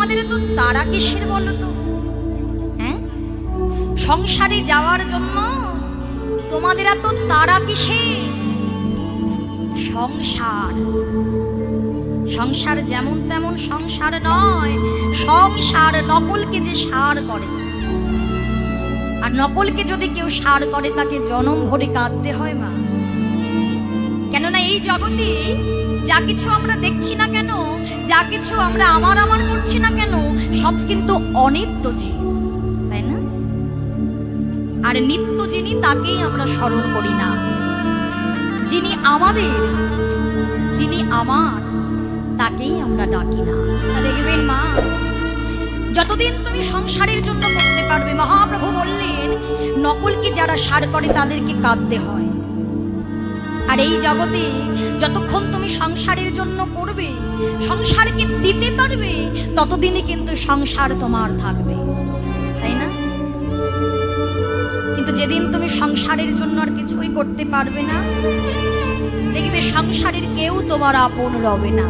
তোমাদের তো তারা কিসের বলো তো? হ্যাঁ, সংসারে যাওয়ার জন্য তোমাদের এত তারা কিসের? সংসার, সংসার যেমন তেমন সংসার নয়। সংসার নকলকে যে সার করে, আর নকলকে যদি কেউ সার করে তাকে জনম ভরে কাঁদতে হয় মা। কেননা এই জগতে যা কিছু আমরা দেখছি না কেন, যা কিছু আমরা আমার আমার করছি না কেন, সব কিন্তু অনিত্য জীব, তাই না? আর নিত্য যিনি তাকেই আমরা স্মরণ করি না। যিনি আমাদের, যিনি আমার, তাকেই আমরা ডাকি না। তা দেখবেন মা, যতদিন তুমি সংসারের জন্য করতে পারবে, মহাপ্রভু বললেন নকলকে যারা সার করে তাদেরকে কাঁদতে হয়। আর এই জগতে যতক্ষণ তুমি সংসারের জন্য করবে, সংসারকে দিতে পারবে, ততদিনই কিন্তু সংসার তোমার থাকবে, তাই না? কিন্তু যেদিন তুমি সংসারের জন্য আর কিছুই করতে পারবে না, দেখবে সংসারের কেউ তোমার আপন রবে না।